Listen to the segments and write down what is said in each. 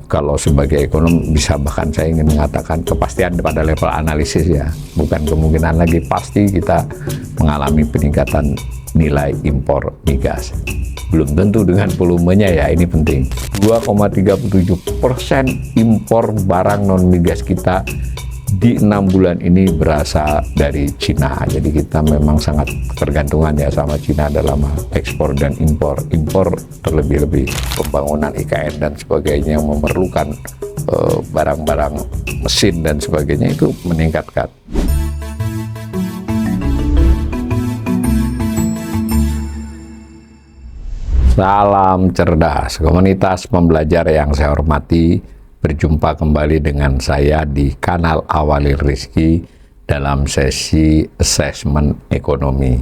Kalau sebagai ekonom bisa bahkan saya ingin mengatakan kepastian pada level analisis ya, bukan kemungkinan lagi, pasti kita mengalami peningkatan nilai impor migas. Belum tentu dengan volumenya ya, ini penting. 2,37% impor barang non migas kita di 6 bulan ini berasal dari Cina. Jadi kita memang sangat tergantungan ya sama Cina dalam ekspor dan impor. Impor terlebih-lebih pembangunan IKN dan sebagainya yang memerlukan barang-barang mesin dan sebagainya itu meningkatkan. Salam cerdas, komunitas pembelajar yang saya hormati. Berjumpa kembali dengan saya di kanal Awali Rizki dalam sesi asesmen ekonomi.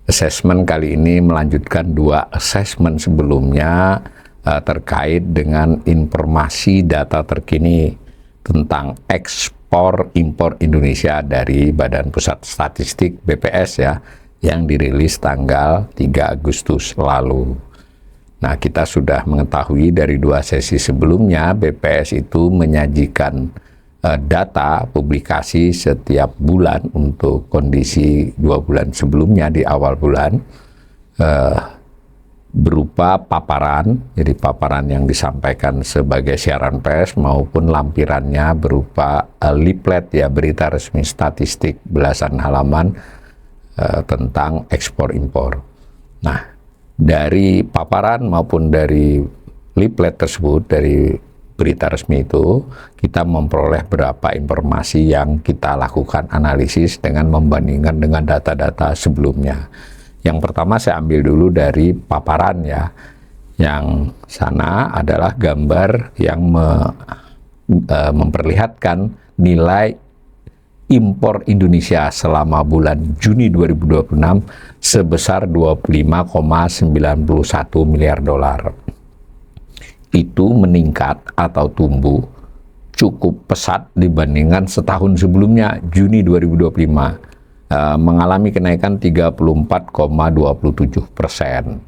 Asesmen kali ini melanjutkan 2 asesmen sebelumnya terkait dengan informasi data terkini tentang ekspor impor Indonesia dari Badan Pusat Statistik BPS ya, yang dirilis tanggal 3 Agustus lalu. Nah, kita sudah mengetahui dari 2 sesi sebelumnya, BPS itu menyajikan data publikasi setiap bulan untuk kondisi 2 bulan sebelumnya di awal bulan, berupa paparan, jadi paparan yang disampaikan sebagai siaran pers maupun lampirannya berupa leaflet ya, berita resmi statistik belasan halaman tentang ekspor impor. Nah, dari paparan maupun dari leaflet tersebut, dari berita resmi itu, kita memperoleh beberapa informasi yang kita lakukan analisis dengan membandingkan dengan data-data sebelumnya. Yang pertama saya ambil dulu dari paparan ya. Yang sana adalah gambar yang memperlihatkan nilai impor Indonesia selama bulan Juni 2026 sebesar 25,91 miliar dolar. Itu meningkat atau tumbuh cukup pesat dibandingkan setahun sebelumnya, Juni 2025, mengalami kenaikan 34,27%.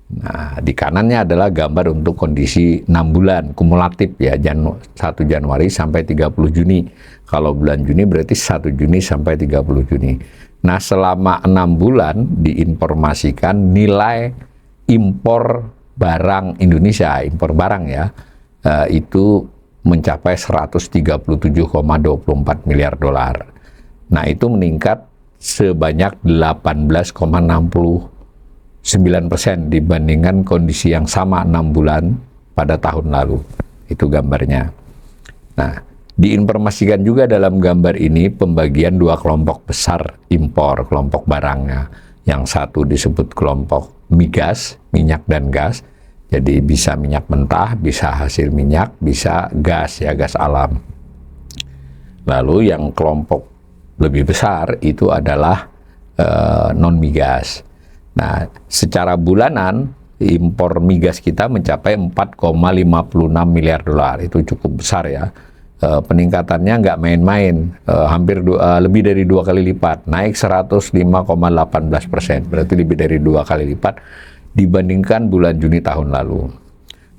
Nah, di kanannya adalah gambar untuk kondisi 6 bulan kumulatif ya, 1 Januari sampai 30 Juni. Kalau bulan Juni berarti 1 Juni sampai 30 Juni. Nah, selama 6 bulan diinformasikan nilai impor barang Indonesia, impor barang ya, itu mencapai 137,24 miliar dolar. Nah, itu meningkat sebanyak 18,69% dibandingkan kondisi yang sama 6 bulan pada tahun lalu. Itu gambarnya. Nah, diinformasikan juga dalam gambar ini pembagian 2 kelompok besar impor, kelompok barangnya. Yang satu disebut kelompok migas, minyak dan gas. Jadi bisa minyak mentah, bisa hasil minyak, bisa gas ya, gas alam. Lalu yang kelompok lebih besar itu adalah non-migas. Nah, secara bulanan impor migas kita mencapai 4,56 miliar dolar. Itu cukup besar ya. Peningkatannya nggak main-main, hampir lebih dari 2 kali lipat, naik 105,18%. Berarti lebih dari 2 kali lipat dibandingkan bulan Juni tahun lalu.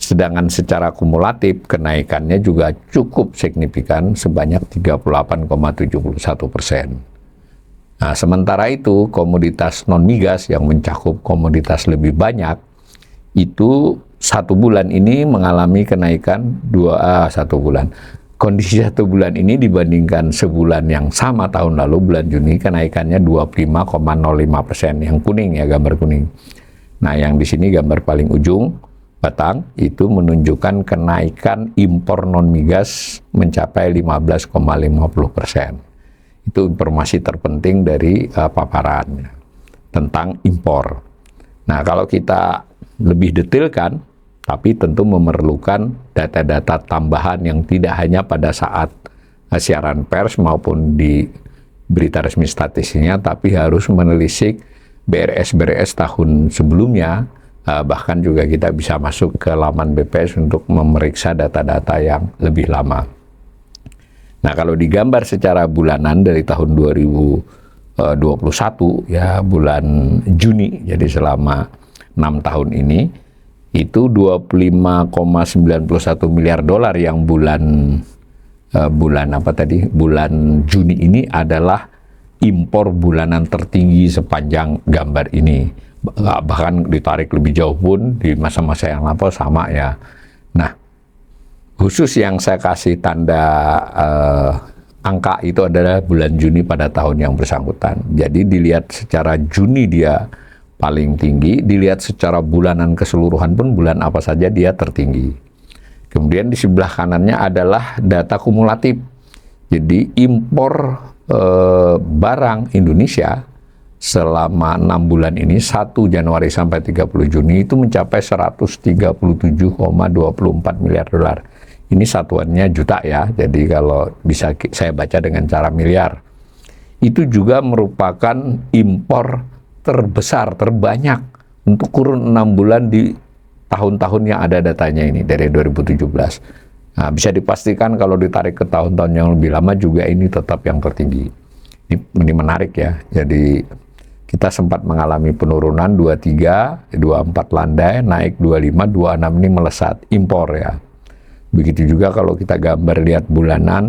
Sedangkan secara kumulatif kenaikannya juga cukup signifikan sebanyak 38,71%. Nah, sementara itu komoditas non-migas yang mencakup komoditas lebih banyak itu 1 bulan ini mengalami kenaikan 1 bulan. Kondisi 1 bulan ini dibandingkan sebulan yang sama tahun lalu, bulan Juni, kenaikannya 25,05%. Yang kuning ya, gambar kuning. Nah, yang di sini gambar paling ujung batang itu menunjukkan kenaikan impor non-migas mencapai 15,50%. Itu informasi terpenting dari paparan tentang impor. Nah, kalau kita lebih detailkan, tapi tentu memerlukan data-data tambahan yang tidak hanya pada saat siaran pers maupun di berita resmi statistiknya, tapi harus menelisik BRS tahun sebelumnya, bahkan juga kita bisa masuk ke laman BPS untuk memeriksa data-data yang lebih lama. Nah, kalau digambar secara bulanan dari tahun 2021 ya, bulan Juni, jadi selama 6 tahun ini itu 25,91 miliar dolar yang bulan Juni ini adalah impor bulanan tertinggi sepanjang gambar ini. Bahkan ditarik lebih jauh pun di masa-masa yang lampau sama ya. Nah, khusus yang saya kasih tanda angka itu adalah bulan Juni pada tahun yang bersangkutan. Jadi dilihat secara Juni dia paling tinggi, dilihat secara bulanan keseluruhan pun bulan apa saja dia tertinggi. Kemudian di sebelah kanannya adalah data kumulatif. Jadi impor barang Indonesia selama 6 bulan ini 1 Januari sampai 30 Juni itu mencapai 137,24 miliar dolar. Ini satuannya juta ya. Jadi kalau bisa saya baca dengan cara miliar. Itu juga merupakan impor terbesar, terbanyak untuk kurun 6 bulan di tahun-tahun yang ada datanya ini dari 2017. Nah, bisa dipastikan kalau ditarik ke tahun-tahun yang lebih lama juga ini tetap yang tertinggi. Ini menarik ya. Jadi kita sempat mengalami penurunan 23, 24 landai, naik 25, 26 ini melesat impor ya. Begitu juga kalau kita gambar lihat bulanan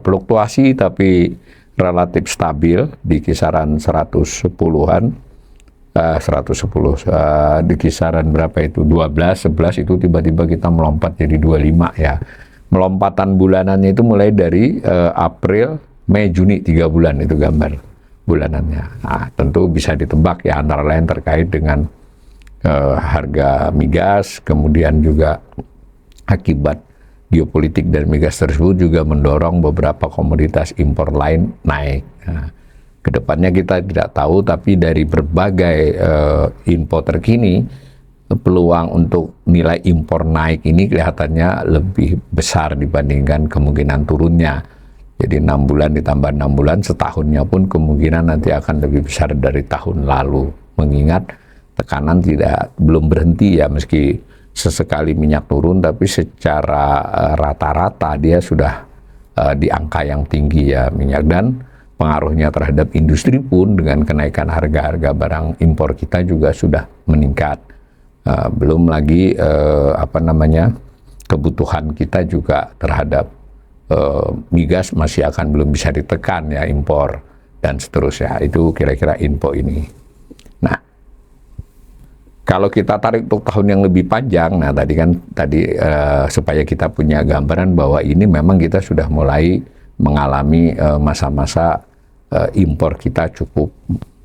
fluktuasi tapi relatif stabil di kisaran 110-an. 110 di kisaran berapa itu 12, 11 itu tiba-tiba kita melompat jadi 25 ya. Melompatan bulanannya itu mulai dari April, Mei, Juni 3 bulan itu gambar bulanannya. Nah, tentu bisa ditebak ya antara lain terkait dengan harga migas, kemudian juga akibat geopolitik dan migas tersebut juga mendorong beberapa komoditas impor lain naik. Nah, kedepannya kita tidak tahu, tapi dari berbagai info terkini, peluang untuk nilai impor naik ini kelihatannya lebih besar dibandingkan kemungkinan turunnya. Jadi 6 bulan ditambah 6 bulan, setahunnya pun kemungkinan nanti akan lebih besar dari tahun lalu. Mengingat tekanan belum berhenti ya, meski sesekali minyak turun, tapi secara rata-rata dia sudah di angka yang tinggi ya minyak, dan pengaruhnya terhadap industri pun dengan kenaikan harga-harga barang impor kita juga sudah meningkat. Belum lagi kebutuhan kita juga terhadap migas masih akan belum bisa ditekan ya impor dan seterusnya. Itu kira-kira info ini. Nah, kalau kita tarik untuk tahun yang lebih panjang, nah tadi supaya kita punya gambaran bahwa ini memang kita sudah mulai mengalami masa-masa impor kita cukup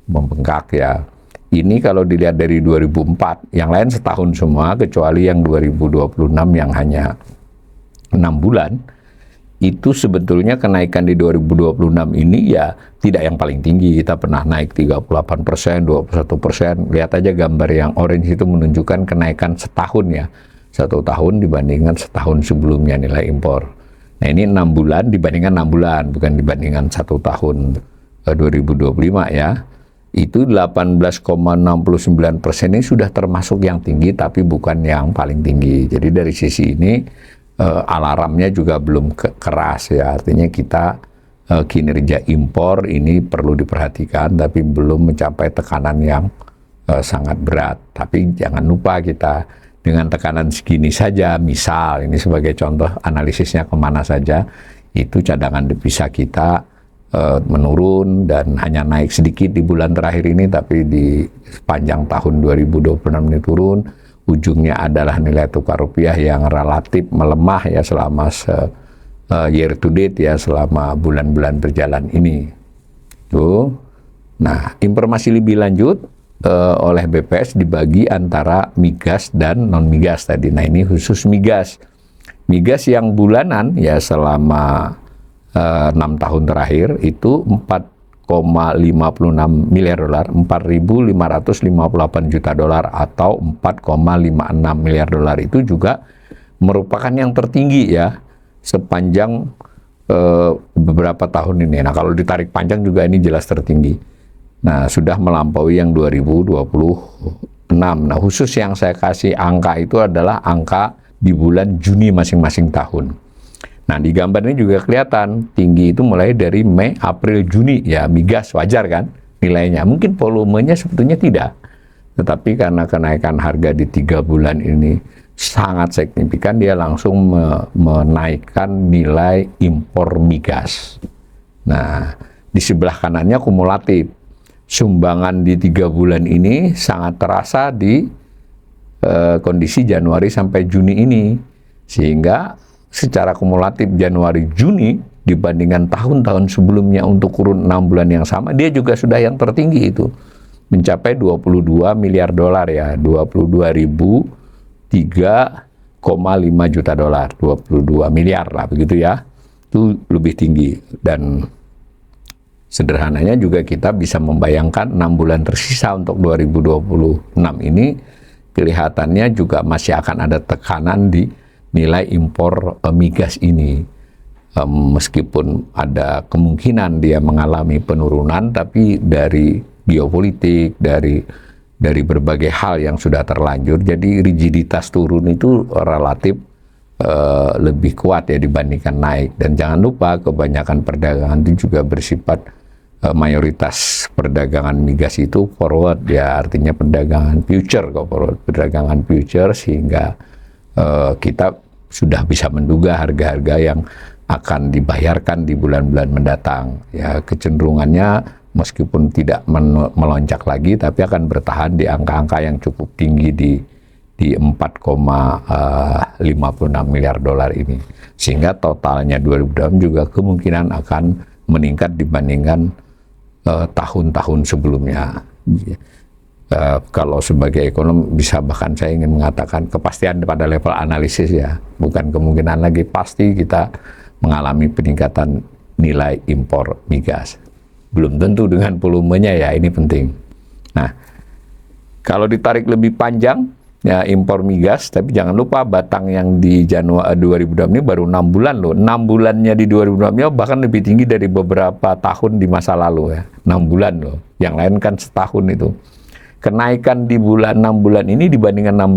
membengkak ya. Ini kalau dilihat dari 2004, yang lain setahun semua kecuali yang 2026 yang hanya 6 bulan. Itu sebetulnya kenaikan di 2026 ini ya tidak yang paling tinggi. Kita pernah naik 38%, 21%. Lihat aja gambar yang orange itu menunjukkan kenaikan setahun ya. 1 tahun dibandingkan setahun sebelumnya nilai impor. Nah, ini 6 bulan dibandingkan 6 bulan, bukan dibandingkan 1 tahun 2025 ya. Itu 18,69% ini sudah termasuk yang tinggi tapi bukan yang paling tinggi. Jadi dari sisi ini alarmnya juga belum keras ya. Artinya kita kinerja impor ini perlu diperhatikan tapi belum mencapai tekanan yang sangat berat. Tapi jangan lupa kita dengan tekanan segini saja, misal ini sebagai contoh analisisnya kemana saja, itu cadangan devisa kita menurun dan hanya naik sedikit di bulan terakhir ini, tapi di sepanjang tahun 2026 ini turun. Ujungnya adalah nilai tukar rupiah yang relatif melemah ya selama year to date ya, selama bulan-bulan berjalan ini. Tuh. Nah, informasi lebih lanjut oleh BPS dibagi antara migas dan non migas tadi. Nah, ini khusus migas. Migas yang bulanan ya selama 6 tahun terakhir itu 4,56 miliar dolar, 4.558 juta dolar atau 4,56 miliar dolar itu juga merupakan yang tertinggi ya sepanjang beberapa tahun ini. Nah, kalau ditarik panjang juga ini jelas tertinggi. Nah, sudah melampaui yang 2026. Nah, khusus yang saya kasih angka itu adalah angka di bulan Juni masing-masing tahun. Nah, di gambar ini juga kelihatan tinggi itu mulai dari Mei, April, Juni ya, migas wajar kan nilainya. Mungkin volumenya sebetulnya tidak. Tetapi karena kenaikan harga di 3 bulan ini sangat signifikan, dia langsung menaikkan nilai impor migas. Nah, di sebelah kanannya kumulatif. Sumbangan di 3 bulan ini sangat terasa di kondisi Januari sampai Juni ini. Sehingga secara kumulatif Januari-Juni dibandingkan tahun-tahun sebelumnya untuk kurun 6 bulan yang sama, dia juga sudah yang tertinggi itu. Mencapai 22 miliar dolar ya, 22.003,5 juta dolar, 22 miliar lah begitu ya. Itu lebih tinggi, dan sederhananya juga kita bisa membayangkan 6 bulan tersisa untuk 2026 ini kelihatannya juga masih akan ada tekanan di nilai impor migas ini. Meskipun ada kemungkinan dia mengalami penurunan, tapi dari geopolitik, dari berbagai hal yang sudah terlanjur, jadi rigiditas turun itu relatif lebih kuat ya dibandingkan naik. Dan jangan lupa kebanyakan perdagangan itu juga bersifat mayoritas perdagangan migas itu forward ya, artinya perdagangan future kok, forward perdagangan future, sehingga kita sudah bisa menduga harga-harga yang akan dibayarkan di bulan-bulan mendatang ya. Kecenderungannya meskipun tidak melonjak lagi, tapi akan bertahan di angka-angka yang cukup tinggi di 4,56 miliar dolar ini. Sehingga totalnya 2026 juga kemungkinan akan meningkat dibandingkan tahun-tahun sebelumnya. Kalau sebagai ekonom bisa bahkan saya ingin mengatakan kepastian pada level analisis ya, bukan kemungkinan lagi, pasti kita mengalami peningkatan nilai impor migas. Belum tentu dengan volumenya ya, ini penting. Nah, kalau ditarik lebih panjang ya impor migas, tapi jangan lupa batang yang di Januari 2026 ini baru 6 bulan loh. 6 bulannya di 2026 bahkan lebih tinggi dari beberapa tahun di masa lalu ya. 6 bulan loh. Yang lain kan setahun itu. Kenaikan di 6 bulan ini dibandingkan 6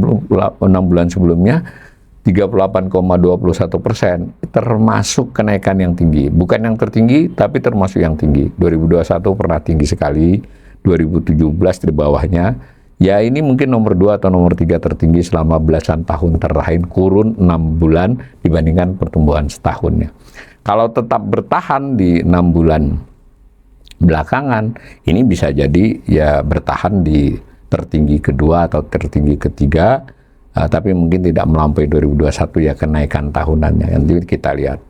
bulan sebelumnya 38,21%, termasuk kenaikan yang tinggi. Bukan yang tertinggi, tapi termasuk yang tinggi. 2021 pernah tinggi sekali, 2017 di bawahnya. Ya ini mungkin nomor 2 atau nomor 3 tertinggi selama belasan tahun terakhir, kurun 6 bulan dibandingkan pertumbuhan setahunnya. Kalau tetap bertahan di 6 bulan belakangan, ini bisa jadi ya bertahan di tertinggi kedua atau tertinggi ketiga, tapi mungkin tidak melampaui 2021 ya kenaikan tahunannya. Nanti kita lihat.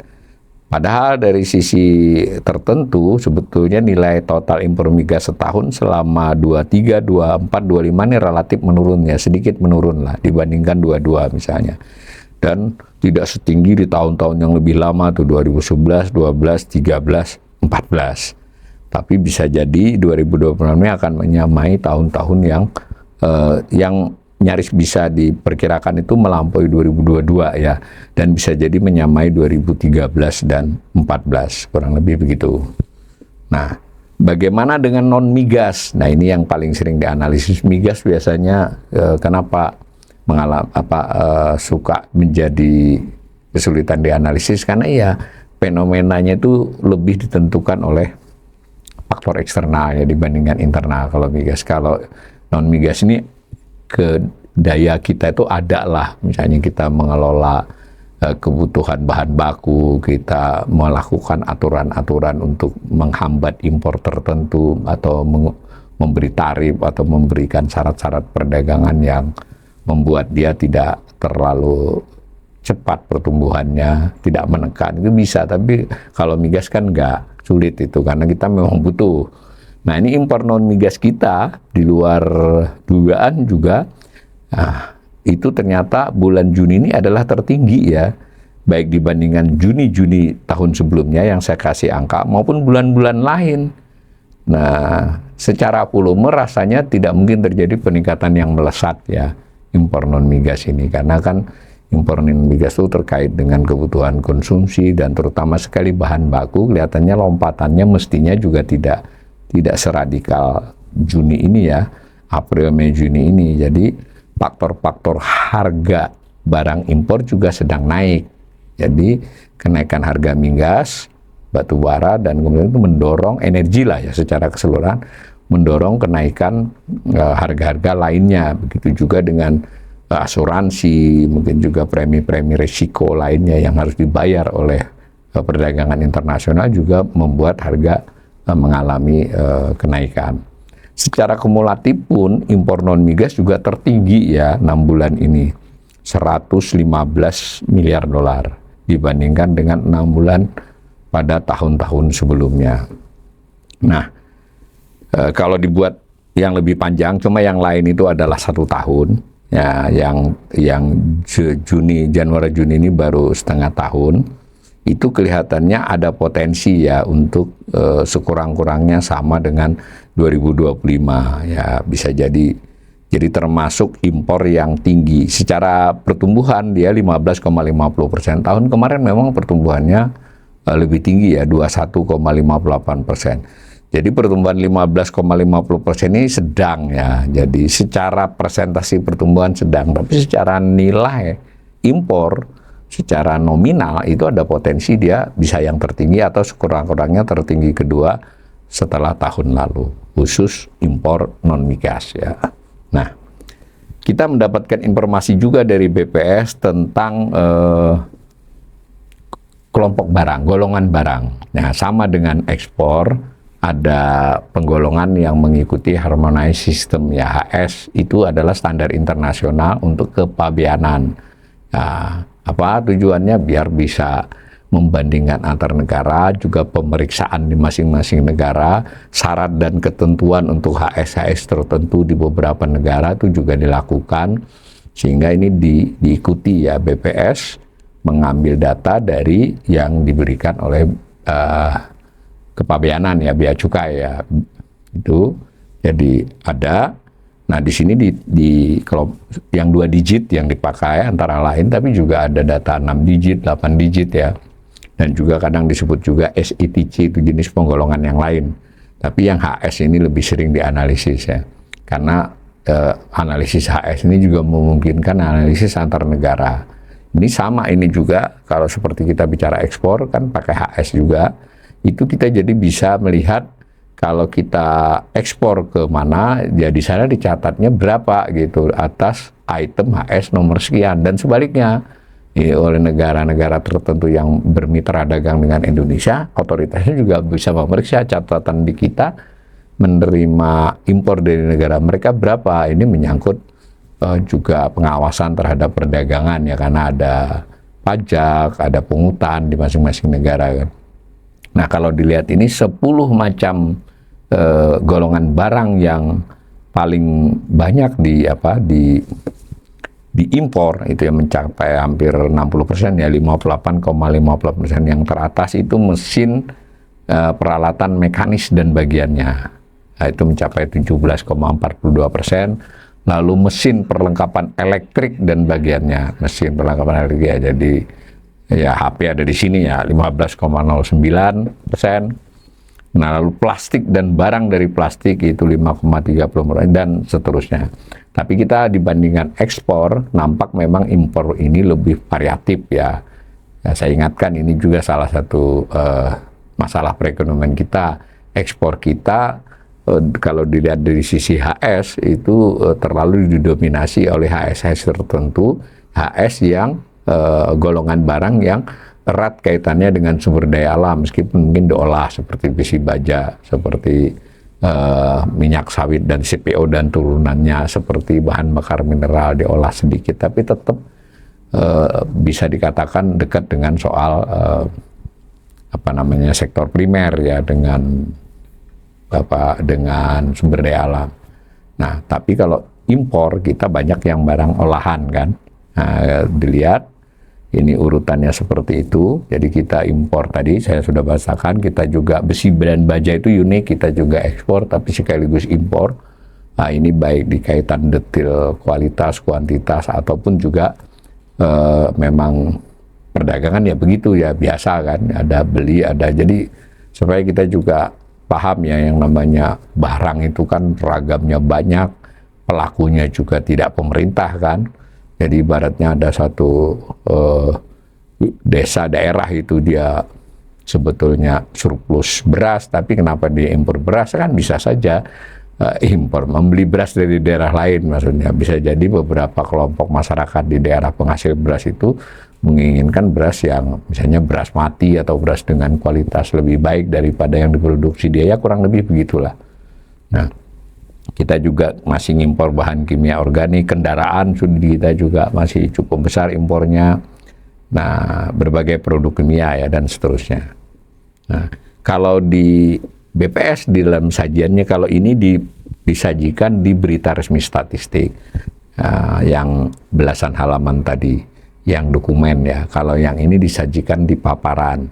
Padahal dari sisi tertentu sebetulnya nilai total impor migas setahun selama 23, 24, 25 ini relatif menurun ya, sedikit menurun lah dibandingkan 22 misalnya. Dan tidak setinggi di tahun-tahun yang lebih lama tuh 2011, 12, 13, 14. Tapi bisa jadi 2026 ini akan menyamai tahun-tahun yang nyaris bisa diperkirakan itu melampaui 2022 ya, dan bisa jadi menyamai 2013 dan 14, kurang lebih begitu. Nah, bagaimana dengan non migas? Nah, ini yang paling sering dianalisis. Migas biasanya kenapa suka menjadi kesulitan dianalisis, karena ya fenomenanya itu lebih ditentukan oleh faktor eksternal ya dibandingkan internal. Kalau migas, kalau non migas ini ke daya kita itu ada lah, misalnya kita mengelola kebutuhan bahan baku, kita melakukan aturan-aturan untuk menghambat impor tertentu atau memberi tarif atau memberikan syarat-syarat perdagangan yang membuat dia tidak terlalu cepat pertumbuhannya, tidak menekan, itu bisa. Tapi kalau migas kan nggak, sulit itu karena kita memang butuh. Nah, ini impor non migas kita di luar dugaan juga. Nah, itu ternyata bulan Juni ini adalah tertinggi ya, baik dibandingkan Juni tahun sebelumnya yang saya kasih angka maupun bulan-bulan lain. Nah, secara volume rasanya tidak mungkin terjadi peningkatan yang melesat ya impor non migas ini, karena kan impor non migas itu terkait dengan kebutuhan konsumsi dan terutama sekali bahan baku. Kelihatannya lompatannya mestinya juga tidak seradikal Juni ini ya, April, Mei, Juni ini. Jadi faktor-faktor harga barang impor juga sedang naik. Jadi kenaikan harga migas, batu bara, dan kemudian itu mendorong energi lah ya secara keseluruhan, mendorong kenaikan harga-harga lainnya. Begitu juga dengan asuransi, mungkin juga premi-premi risiko lainnya yang harus dibayar oleh perdagangan internasional juga membuat harga mengalami kenaikan. Secara kumulatif pun impor non migas juga tertinggi ya 6 bulan ini, 115 miliar dolar dibandingkan dengan 6 bulan pada tahun-tahun sebelumnya. Nah, kalau dibuat yang lebih panjang, cuma yang lain itu adalah 1 tahun, ya, yang Januari Juni ini baru setengah tahun, itu kelihatannya ada potensi ya untuk sekurang-kurangnya sama dengan 2025, ya bisa jadi termasuk impor yang tinggi. Secara pertumbuhan dia 15,50%. Tahun kemarin memang pertumbuhannya lebih tinggi ya, 21,58%. Jadi pertumbuhan 15,50% ini sedang ya. Jadi secara presentasi pertumbuhan sedang, tapi secara nilai impor secara nominal itu ada potensi dia bisa yang tertinggi atau sekurang-kurangnya tertinggi kedua setelah tahun lalu, khusus impor non migas ya. Nah, kita mendapatkan informasi juga dari BPS tentang kelompok barang, golongan barang. Nah, sama dengan ekspor, ada penggolongan yang mengikuti Harmonized System ya, HS itu adalah standar internasional untuk kepabeanan. Nah, apa tujuannya? Biar bisa membandingkan antar negara, juga pemeriksaan di masing-masing negara, syarat dan ketentuan untuk HS tertentu di beberapa negara itu juga dilakukan, sehingga ini diikuti ya. BPS mengambil data dari yang diberikan oleh kepabeanan ya, bea cukai ya, itu jadi ada. Nah, di sini kalau yang 2 digit yang dipakai antara lain, tapi juga ada data 6 digit, 8 digit ya, dan juga kadang disebut juga SITC, itu jenis penggolongan yang lain. Tapi yang HS ini lebih sering dianalisis ya, karena analisis HS ini juga memungkinkan analisis antar negara. Ini sama, ini juga kalau seperti kita bicara ekspor kan pakai HS juga, itu kita jadi bisa melihat kalau kita ekspor ke mana, ya di sana dicatatnya berapa gitu atas item HS nomor sekian, dan sebaliknya ya, oleh negara-negara tertentu yang bermitra dagang dengan Indonesia, otoritasnya juga bisa memeriksa catatan di kita menerima impor dari negara mereka berapa. Ini menyangkut juga pengawasan terhadap perdagangan ya, karena ada pajak, ada pungutan di masing-masing negara kan. Nah, kalau dilihat ini 10 macam golongan barang yang paling banyak diimpor itu yang mencapai hampir 60% ya, 58,50%. Yang teratas itu mesin peralatan mekanis dan bagiannya, nah, itu mencapai 17,42%. Lalu mesin perlengkapan elektrik dan bagiannya, mesin perlengkapan elektrik ya, jadi ya HP ada di sini ya, 15,09%. Nah, lalu plastik dan barang dari plastik itu 5,30% dan seterusnya. Tapi kita dibandingkan ekspor, nampak memang impor ini lebih variatif ya. Ya, saya ingatkan ini juga salah satu masalah perekonomian kita. Ekspor kita kalau dilihat dari sisi HS itu terlalu didominasi oleh HS tertentu, HS yang golongan barang yang erat kaitannya dengan sumber daya alam, meskipun mungkin diolah seperti besi baja, seperti minyak sawit dan CPO dan turunannya, seperti bahan bakar mineral diolah sedikit, tapi tetap bisa dikatakan dekat dengan soal sektor primer ya, dengan sumber daya alam. Nah, tapi kalau impor kita banyak yang barang olahan kan. Nah, dilihat ini urutannya seperti itu. Jadi kita impor tadi saya sudah bahasakan, kita juga besi dan baja itu unik, kita juga ekspor tapi sekaligus impor. Nah, ini baik di kaitan detail kualitas, kuantitas ataupun juga memang perdagangan ya begitu ya, biasa kan, ada beli ada. Jadi supaya kita juga paham ya, yang namanya barang itu kan ragamnya banyak, pelakunya juga tidak pemerintah kan. Jadi ibaratnya ada satu desa daerah itu dia sebetulnya surplus beras, tapi kenapa dia impor beras kan bisa saja impor, membeli beras dari daerah lain maksudnya. Bisa jadi beberapa kelompok masyarakat di daerah penghasil beras itu menginginkan beras yang misalnya beras mati atau beras dengan kualitas lebih baik daripada yang diproduksi dia, ya kurang lebih begitulah. Nah, kita juga masih ngimpor bahan kimia organik, kendaraan sudah kita juga masih cukup besar impornya. Nah, berbagai produk kimia ya dan seterusnya. Nah, kalau di BPS di dalam sajiannya, kalau ini disajikan di berita resmi statistik yang belasan halaman tadi, yang dokumen ya. Kalau yang ini disajikan di paparan,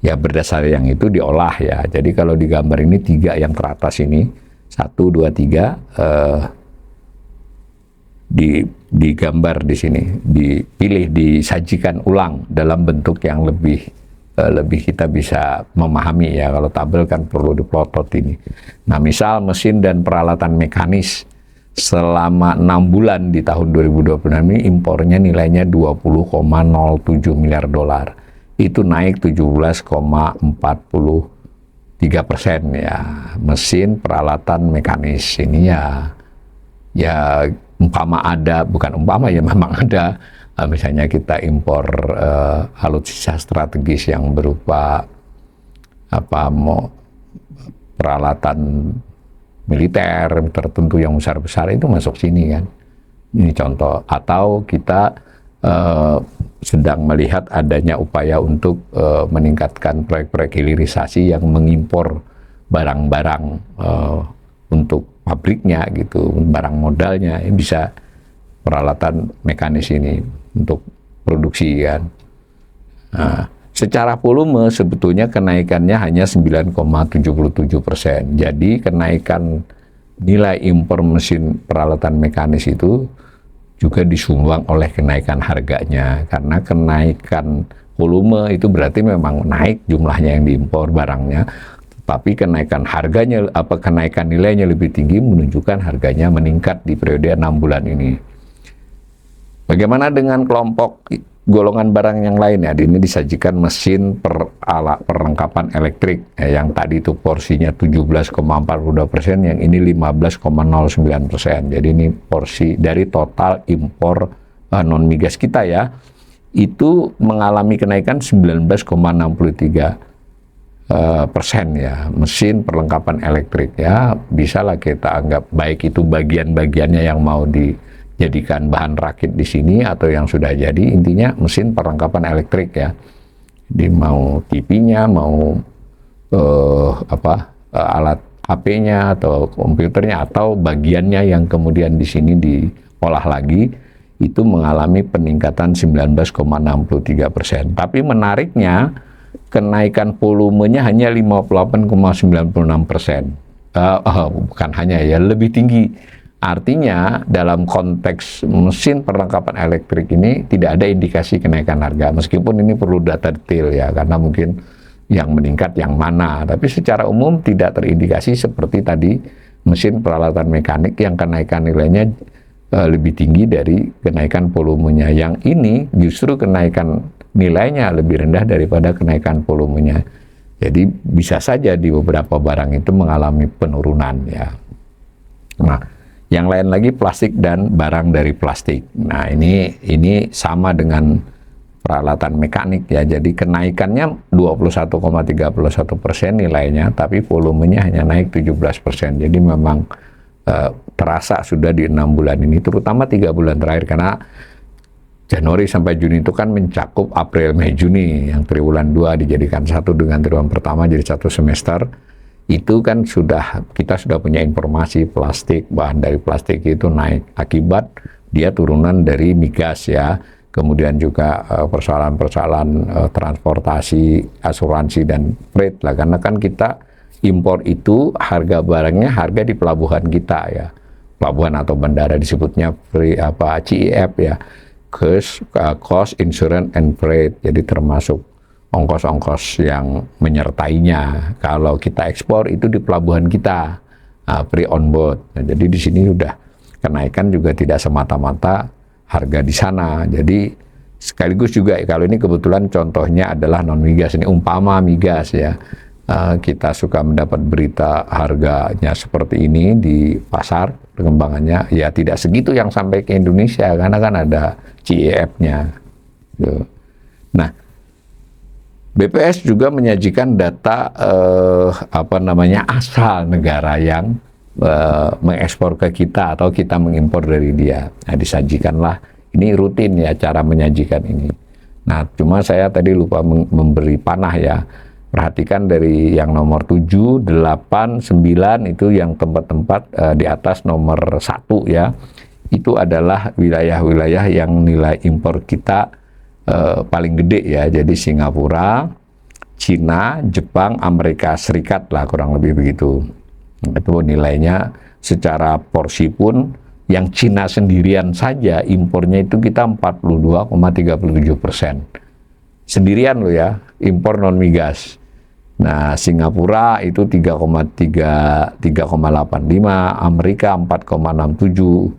ya berdasar yang itu diolah ya. Jadi kalau di gambar ini 3 yang teratas ini, 1, 2, 3, digambar di sini, dipilih, disajikan ulang dalam bentuk yang lebih kita bisa memahami ya. Kalau tabel kan perlu diplotot ini. Nah, misal mesin dan peralatan mekanis selama 6 bulan di tahun 2026 ini impornya nilainya 20,07 miliar dolar. Itu naik 17,43% ya. Mesin, peralatan, mekanis ini ya umpama ada, bukan umpama ya, memang ada. Misalnya kita impor alutsista strategis yang berupa peralatan militer tertentu yang besar-besar, itu masuk sini kan. Ini contoh. Atau kita sedang melihat adanya upaya untuk meningkatkan proyek-proyek hilirisasi yang mengimpor barang-barang untuk pabriknya gitu, barang modalnya, ini bisa peralatan mekanis ini untuk produksi kan. Nah, secara volume sebetulnya kenaikannya hanya 9,77%. Jadi kenaikan nilai impor mesin peralatan mekanis itu juga disumbang oleh kenaikan harganya, karena kenaikan volume itu berarti memang naik jumlahnya yang diimpor barangnya, tapi kenaikan harganya, kenaikan nilainya lebih tinggi, menunjukkan harganya meningkat di periode 6 bulan ini. Bagaimana dengan kelompok golongan barang yang lain ya? Ini disajikan mesin perlengkapan elektrik yang tadi itu porsinya 17,42%, yang ini 15,09%. Jadi ini porsi dari total impor non migas kita ya, itu mengalami kenaikan 19,63% ya, mesin perlengkapan elektrik ya. Bisalah kita anggap baik itu bagian-bagiannya yang mau dijadikan bahan rakit di sini atau yang sudah jadi, intinya mesin perlengkapan elektrik ya. Jadi mau TV-nya, mau alat HP-nya atau komputernya atau bagiannya yang kemudian di sini diolah lagi, itu mengalami peningkatan 19,63%. Tapi menariknya, kenaikan volumenya hanya 58,96%. Bukan hanya ya, lebih tinggi. Artinya dalam konteks mesin perlengkapan elektrik ini tidak ada indikasi kenaikan harga, meskipun ini perlu data detail ya, karena mungkin yang meningkat yang mana. Tapi secara umum tidak terindikasi seperti tadi mesin peralatan mekanik yang kenaikan nilainya lebih tinggi dari kenaikan volumenya. Yang ini justru kenaikan nilainya lebih rendah daripada kenaikan volumenya. Jadi bisa saja di beberapa barang itu mengalami penurunan ya. Nah, yang lain lagi plastik dan barang dari plastik. Nah, ini sama dengan peralatan mekanik ya. Jadi kenaikannya 21,31% nilainya, tapi volumenya hanya naik 17%. Jadi memang terasa sudah di 6 bulan ini, terutama 3 bulan terakhir, karena Januari sampai Juni itu kan mencakup April, Mei, Juni, yang triwulan 2 dijadikan satu dengan triwulan pertama jadi satu semester. Itu kan kita sudah punya informasi plastik, bahan dari plastik itu naik akibat dia turunan dari migas ya. Kemudian juga persoalan-persoalan transportasi, asuransi dan freight lah, karena kan kita impor itu harga barangnya harga di pelabuhan kita ya. Pelabuhan atau bandara disebutnya CIF ya. Cost, Insurance and Freight. Jadi termasuk ongkos-ongkos yang menyertainya. Kalau kita ekspor itu di pelabuhan kita, pre-on board. Nah, jadi di sini sudah kenaikan juga tidak semata-mata harga di sana. Jadi sekaligus juga kalau ini kebetulan contohnya adalah non migas, ini umpama migas ya. kita suka mendapat berita harganya seperti ini di pasar, perkembangannya ya tidak segitu yang sampai ke Indonesia karena kan ada CEF-nya. Nah, BPS juga menyajikan data asal negara yang mengekspor ke kita atau kita mengimpor dari dia. Nah, disajikanlah, ini rutin ya cara menyajikan ini. Nah, cuma saya tadi lupa memberi panah ya. Perhatikan dari yang nomor 7, 8, 9 itu yang tempat-tempat di atas nomor 1 ya. Itu adalah wilayah-wilayah yang nilai impor kita paling gede ya. Jadi Singapura, Cina, Jepang, Amerika Serikat lah kurang lebih begitu. Itu nilainya secara porsi pun yang Cina sendirian saja impornya itu kita 42,37%. Sendirian loh ya, impor non migas. Nah, Singapura itu 3,85, Amerika 4,67.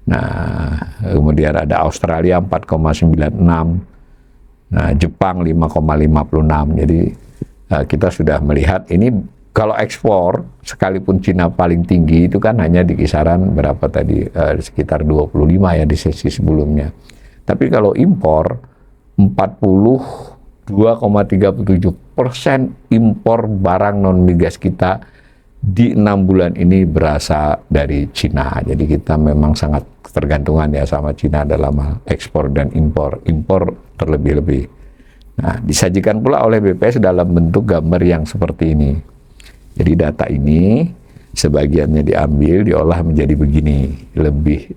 Nah, kemudian ada Australia 4,96. Nah, Jepang 5,56. Jadi kita sudah melihat ini kalau ekspor sekalipun Cina paling tinggi itu kan hanya di kisaran berapa tadi sekitar 25 ya di sesi sebelumnya. Tapi kalau impor 42,37% impor barang non migas kita di 6 bulan ini berasal dari Cina. Jadi kita memang sangat ketergantungan ya sama Cina dalam hal ekspor dan impor terlebih-lebih. Nah, disajikan pula oleh BPS dalam bentuk gambar yang seperti ini. Jadi data ini sebagiannya diambil, diolah menjadi begini.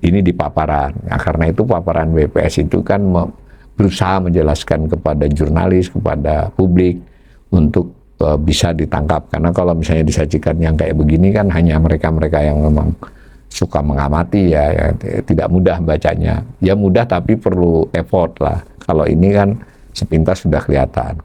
Ini di paparan. Nah, karena itu paparan BPS itu kan berusaha menjelaskan kepada jurnalis, kepada publik untuk bisa ditangkap. Karena kalau misalnya disajikan yang kayak begini kan hanya mereka-mereka yang memang suka mengamati ya, tidak mudah bacanya. Ya mudah tapi perlu effort lah. Kalau ini kan sepintas sudah kelihatan.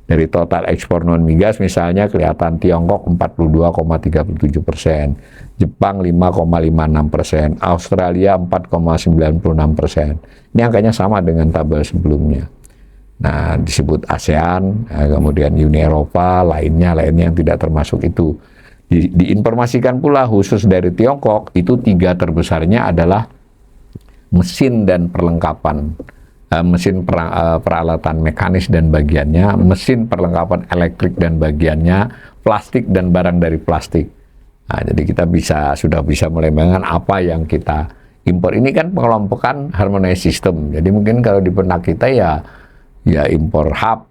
Dari total ekspor non migas misalnya kelihatan Tiongkok 42,37%, Jepang 5,56%, Australia 4,96%. Ini angkanya sama dengan tabel sebelumnya. Nah, disebut ASEAN, kemudian Uni Eropa, lainnya yang tidak termasuk itu. Diinformasikan pula khusus dari Tiongkok, itu 3 terbesarnya adalah mesin dan perlengkapan. Mesin peralatan mekanis dan bagiannya, mesin perlengkapan elektrik dan bagiannya, plastik dan barang dari plastik. Nah, jadi kita sudah bisa mulai bayangkan apa yang kita impor. Ini kan pengelompokan harmonized system. Jadi mungkin kalau di benak kita ya impor HP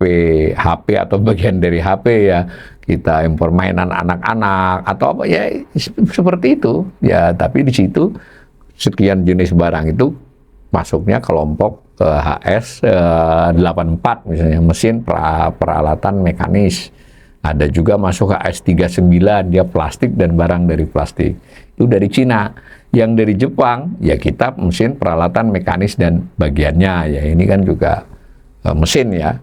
atau bagian dari HP ya, kita impor mainan anak-anak atau apa ya seperti itu. Ya, tapi di situ sekian jenis barang itu masuknya kelompok HS 84 misalnya, mesin peralatan mekanis. Ada juga masuk HS 39, dia plastik dan barang dari plastik. Itu dari Cina. Yang dari Jepang, ya kita mesin peralatan mekanis dan bagiannya. Ya ini kan juga mesin ya.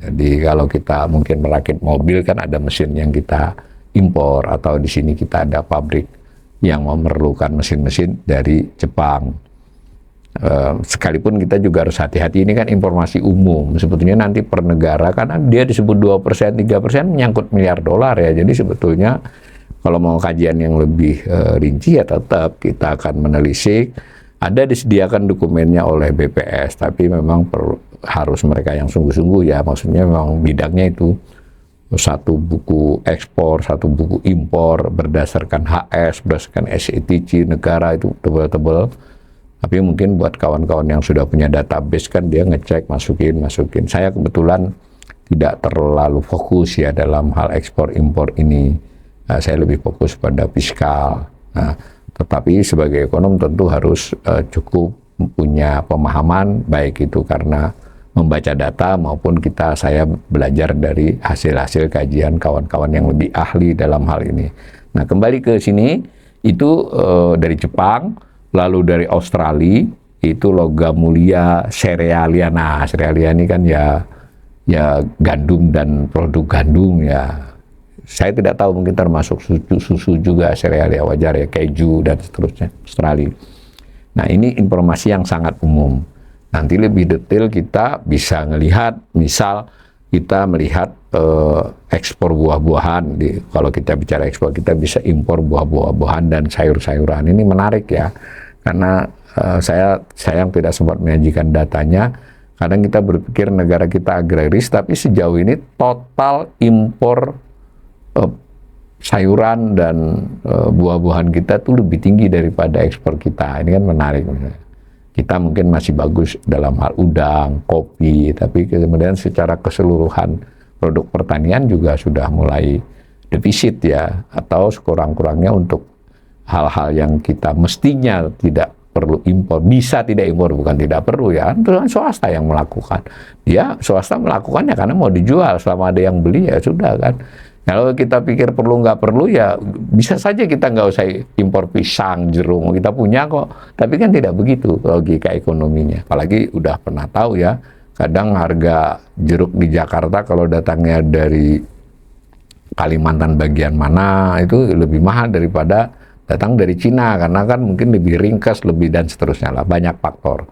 Jadi kalau kita mungkin merakit mobil kan ada mesin yang kita impor, atau di sini kita ada pabrik yang memerlukan mesin-mesin dari Jepang. Sekalipun kita juga harus hati-hati, ini kan informasi umum. Sebetulnya nanti per negara karena dia disebut 2%, 3% menyangkut miliar dolar ya. Jadi sebetulnya kalau mau kajian yang lebih rinci ya tetap kita akan menelisik. Ada disediakan dokumennya oleh BPS, tapi memang harus mereka yang sungguh-sungguh ya. Maksudnya memang bidangnya itu satu buku ekspor, satu buku impor berdasarkan HS, berdasarkan SETC negara itu tebal-tebal. Tapi mungkin buat kawan-kawan yang sudah punya database kan dia ngecek, masukin. Saya kebetulan tidak terlalu fokus ya dalam hal ekspor impor ini. Saya lebih fokus pada fiskal. Nah, tetapi sebagai ekonom tentu harus cukup punya pemahaman, baik itu karena membaca data maupun saya belajar dari hasil-hasil kajian kawan-kawan yang lebih ahli dalam hal ini. Nah, kembali ke sini, itu dari Jepang. Lalu dari Australia itu logam mulia serealia. Nah, serealia ini kan ya gandum dan produk gandum ya. Saya tidak tahu, mungkin termasuk susu juga serealia, wajar ya, keju dan seterusnya, Australia. Nah, ini informasi yang sangat umum. Nanti lebih detail kita bisa melihat, misal kita melihat ekspor buah-buahan. Kalau kita bicara ekspor, kita bisa impor buah-buahan dan sayur-sayuran. Ini menarik ya, karena saya sayang tidak sempat menyajikan datanya. Kadang kita berpikir negara kita agraris, tapi sejauh ini total impor sayuran dan buah-buahan kita tuh lebih tinggi daripada ekspor kita. Ini kan menarik. Kita mungkin masih bagus dalam hal udang, kopi, tapi kemudian secara keseluruhan produk pertanian juga sudah mulai defisit ya, atau sekurang-kurangnya untuk hal-hal yang kita mestinya tidak perlu impor, bisa tidak impor, bukan tidak perlu ya, itu kan swasta yang melakukan. Ya, swasta melakukannya karena mau dijual, selama ada yang beli ya sudah kan. Kalau kita pikir perlu nggak perlu ya bisa saja kita nggak usah impor pisang, jeruk, kita punya kok. Tapi kan tidak begitu logika ekonominya. Apalagi udah pernah tahu ya, kadang harga jeruk di Jakarta kalau datangnya dari Kalimantan bagian mana itu lebih mahal daripada datang dari Cina, karena kan mungkin lebih ringkas, lebih dan seterusnya lah, banyak faktor.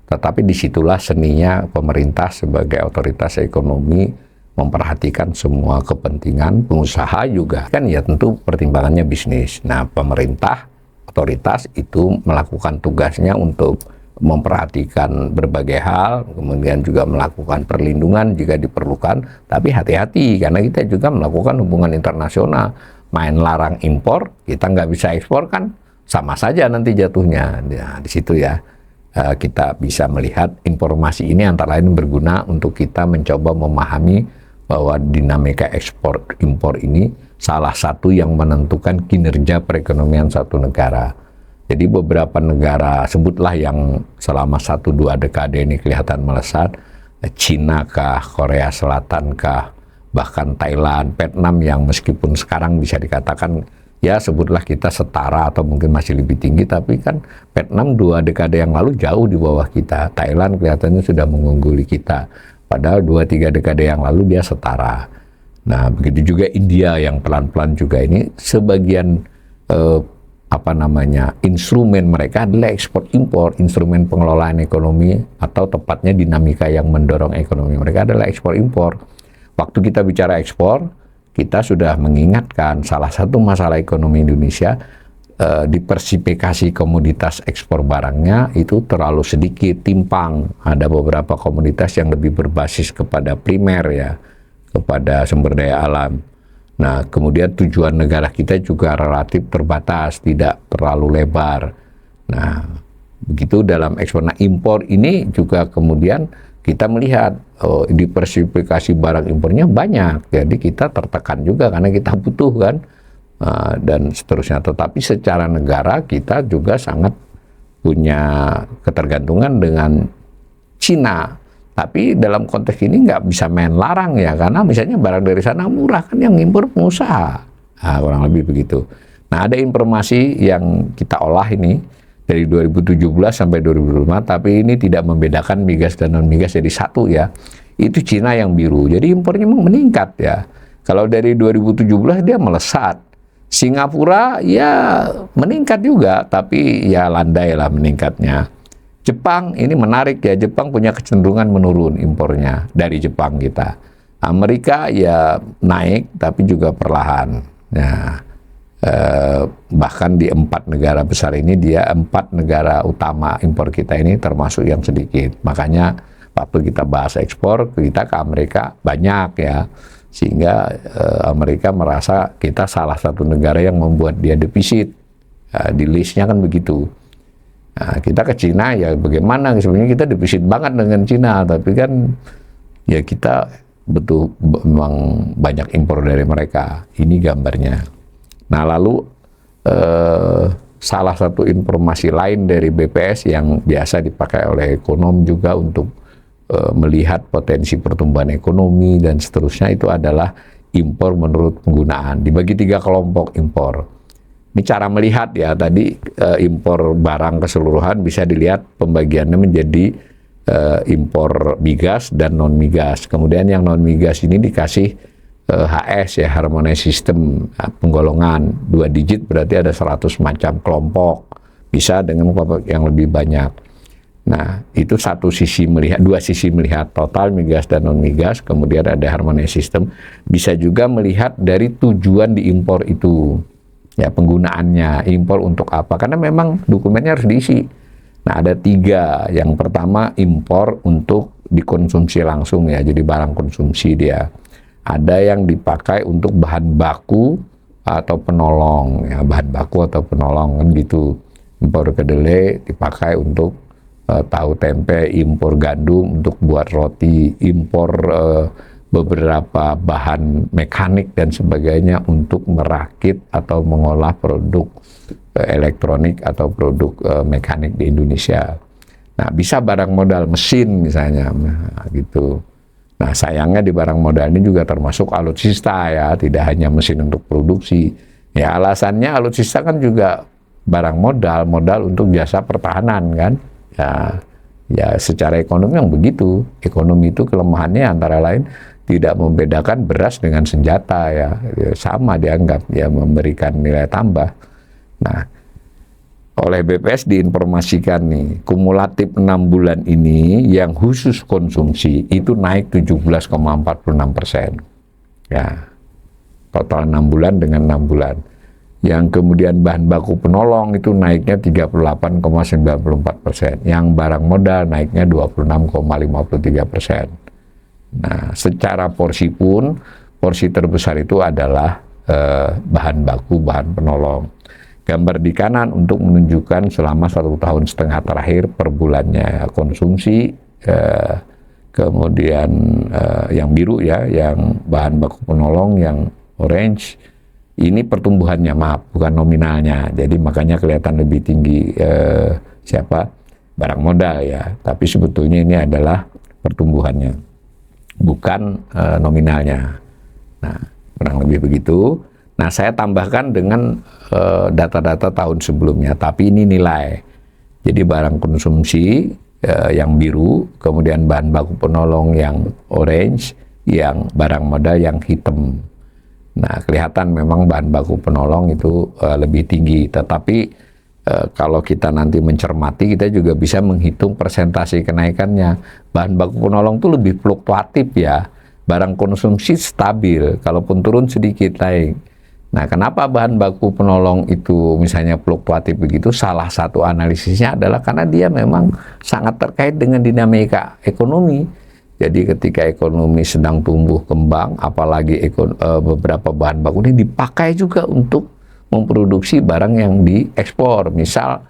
Tetapi disitulah seninya pemerintah sebagai otoritas ekonomi memperhatikan semua kepentingan pengusaha juga kan ya, tentu pertimbangannya bisnis. Nah, pemerintah otoritas itu melakukan tugasnya untuk memperhatikan berbagai hal, kemudian juga melakukan perlindungan jika diperlukan, tapi hati-hati karena kita juga melakukan hubungan internasional. Main larang impor, kita nggak bisa ekspor kan sama saja nanti jatuhnya. Nah, di situ ya kita bisa melihat informasi ini antara lain berguna untuk kita mencoba memahami bahwa dinamika ekspor impor ini salah satu yang menentukan kinerja perekonomian satu negara. Jadi beberapa negara, sebutlah yang selama 1-2 dekade ini kelihatan melesat, Cina kah, Korea Selatan kah, bahkan Thailand, Vietnam yang meskipun sekarang bisa dikatakan ya sebutlah kita setara atau mungkin masih lebih tinggi, tapi kan Vietnam 2 dekade yang lalu jauh di bawah kita. Thailand kelihatannya sudah mengungguli kita. Padahal 2-3 dekade yang lalu dia setara. Nah, begitu juga India yang pelan-pelan juga ini sebagian instrumen mereka adalah ekspor impor, instrumen pengelolaan ekonomi atau tepatnya dinamika yang mendorong ekonomi mereka adalah ekspor impor. Waktu kita bicara ekspor, kita sudah mengingatkan salah satu masalah ekonomi Indonesia, diversifikasi komoditas ekspor barangnya itu terlalu sedikit, timpang. Ada beberapa komoditas yang lebih berbasis kepada primer ya, kepada sumber daya alam. Nah, kemudian tujuan negara kita juga relatif terbatas, tidak terlalu lebar. Nah, begitu dalam ekspor. Nah, impor ini juga kemudian kita melihat diversifikasi barang impornya banyak, jadi kita tertekan juga karena kita butuh kan. Dan seterusnya. Tetapi secara negara kita juga sangat punya ketergantungan dengan Cina. Tapi dalam konteks ini nggak bisa main larang ya, karena misalnya barang dari sana murah kan yang impor pengusaha. Nah, kurang lebih begitu. Nah, ada informasi yang kita olah ini dari 2017 sampai 2025, tapi ini tidak membedakan migas dan non migas jadi satu ya. Itu Cina yang biru. Jadi impornya memang meningkat ya. Kalau dari 2017 dia melesat. Singapura ya meningkat juga, tapi ya landai lah meningkatnya. Jepang ini menarik ya, Jepang punya kecenderungan menurun impornya dari Jepang kita. Amerika ya naik, tapi juga perlahan. Nah, bahkan di 4 negara besar ini, 4 negara utama impor kita ini termasuk yang sedikit. Makanya waktu kita bahas ekspor, kita ke Amerika banyak ya. Sehingga Amerika merasa kita salah satu negara yang membuat dia defisit. Di listnya kan begitu. Nah, kita ke Cina ya bagaimana, sebenarnya kita defisit banget dengan Cina, tapi kan ya kita betul memang banyak impor dari mereka. Ini gambarnya. Nah, lalu salah satu informasi lain dari BPS yang biasa dipakai oleh ekonom juga untuk melihat potensi pertumbuhan ekonomi dan seterusnya itu adalah impor menurut penggunaan. Dibagi 3 kelompok impor. Ini cara melihat ya, tadi impor barang keseluruhan bisa dilihat pembagiannya menjadi impor migas dan non migas. Kemudian yang non migas ini dikasih HS ya, Harmonized System penggolongan 2 digit, berarti ada 100 macam kelompok. Bisa dengan kelompok yang lebih banyak. Nah, itu dua sisi melihat total migas dan non migas, kemudian ada harmonized system. Bisa juga melihat dari tujuan diimpor itu, ya penggunaannya, impor untuk apa? Karena memang dokumennya harus diisi. Nah, ada 3. Yang pertama impor untuk dikonsumsi langsung ya, jadi barang konsumsi dia. Ada yang dipakai untuk bahan baku atau penolong, ya bahan baku atau penolong kan gitu. Impor kedelai dipakai untuk tahu tempe, impor gandum untuk buat roti, impor beberapa bahan mekanik dan sebagainya untuk merakit atau mengolah produk elektronik atau produk mekanik di Indonesia. Nah, bisa barang modal mesin misalnya, nah, gitu. Nah, sayangnya di barang modal ini juga termasuk alutsista ya, tidak hanya mesin untuk produksi. Ya, alasannya alutsista kan juga barang modal untuk jasa pertahanan kan. Ya secara ekonomi yang begitu. Ekonomi itu kelemahannya antara lain tidak membedakan beras dengan senjata ya, sama dianggap ya, memberikan nilai tambah. Nah, oleh BPS diinformasikan nih, kumulatif 6 bulan ini yang khusus konsumsi itu naik 17,46%. Ya, total 6 bulan dengan 6 bulan. Yang kemudian bahan baku penolong itu naiknya 38,94%. Yang barang modal naiknya 26,53%. Nah, secara porsi pun, porsi terbesar itu adalah bahan baku, bahan penolong. Gambar di kanan untuk menunjukkan selama 1,5 tahun terakhir per bulannya konsumsi, kemudian yang biru ya, yang bahan baku penolong, yang orange, ini pertumbuhannya, maaf, bukan nominalnya. Jadi makanya kelihatan lebih tinggi barang modal ya. Tapi sebetulnya ini adalah pertumbuhannya, bukan nominalnya. Nah, kurang lebih begitu. Nah, saya tambahkan dengan data-data tahun sebelumnya, tapi ini nilai. Jadi barang konsumsi yang biru, kemudian bahan baku penolong yang orange, yang barang modal yang hitam. Nah, kelihatan memang bahan baku penolong itu lebih tinggi, tetapi kalau kita nanti mencermati, kita juga bisa menghitung persentase kenaikannya. Bahan baku penolong itu lebih fluktuatif ya, barang konsumsi stabil, kalaupun turun sedikit naik. Nah, kenapa bahan baku penolong itu misalnya fluktuatif begitu? Salah satu analisisnya adalah karena dia memang sangat terkait dengan dinamika ekonomi. Jadi ketika ekonomi sedang tumbuh kembang, apalagi beberapa bahan baku ini dipakai juga untuk memproduksi barang yang diekspor. Misal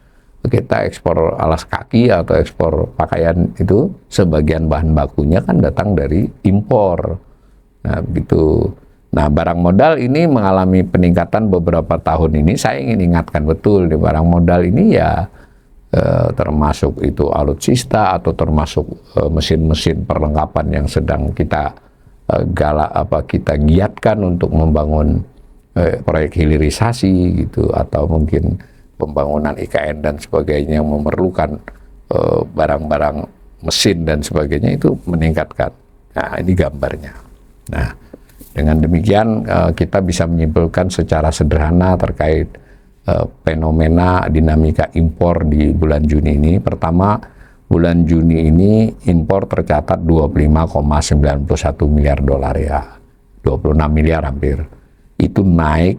kita ekspor alas kaki atau ekspor pakaian, itu sebagian bahan bakunya kan datang dari impor. Nah, begitu. Nah, barang modal ini mengalami peningkatan beberapa tahun ini. Saya ingin ingatkan betul, di barang modal ini ya termasuk itu alutsista atau termasuk mesin-mesin perlengkapan yang sedang kita kita giatkan untuk membangun proyek hilirisasi gitu, atau mungkin pembangunan IKN dan sebagainya yang memerlukan barang-barang mesin dan sebagainya, itu meningkatkan. Nah, ini gambarnya. Nah, dengan demikian kita bisa menyimpulkan secara sederhana terkait fenomena dinamika impor di bulan Juni ini. Pertama, bulan Juni ini impor tercatat 25,91 miliar dolar ya, 26 miliar hampir. Itu naik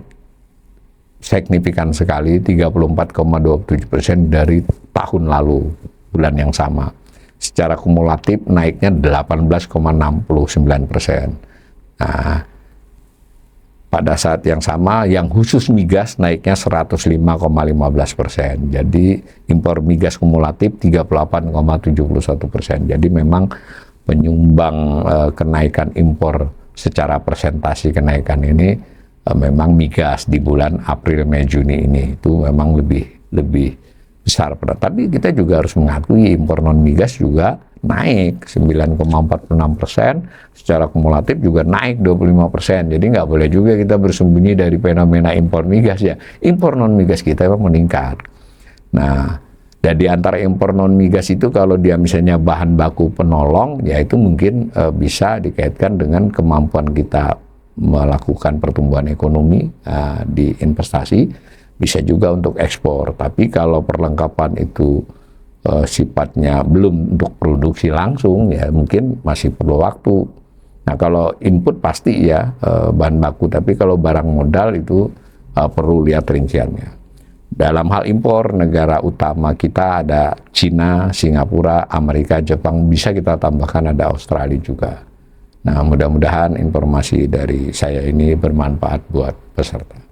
signifikan sekali, 34,27% dari tahun lalu bulan yang sama. Secara kumulatif naiknya 18,69%. Nah, pada saat yang sama, yang khusus migas naiknya 105,15%. Jadi impor migas kumulatif 38,71%. Jadi memang penyumbang kenaikan impor secara persentasi kenaikan ini memang migas di bulan April, Mei, Juni ini itu memang lebih besar. Tapi kita juga harus mengakui impor non migas juga naik 9,46%, secara kumulatif juga naik 25%. Jadi nggak boleh juga kita bersembunyi dari fenomena impor migas ya. Impor non migas kita memang meningkat. Nah, dari antara impor non migas itu, kalau dia misalnya bahan baku penolong, ya itu mungkin bisa dikaitkan dengan kemampuan kita melakukan pertumbuhan ekonomi di investasi, bisa juga untuk ekspor. Tapi kalau perlengkapan itu sifatnya belum untuk produksi langsung, ya mungkin masih perlu waktu. Nah, kalau input pasti ya bahan baku, tapi kalau barang modal itu perlu lihat rinciannya. Dalam hal impor, negara utama kita ada Cina, Singapura, Amerika, Jepang, bisa kita tambahkan ada Australia juga. Nah, mudah-mudahan informasi dari saya ini bermanfaat buat peserta.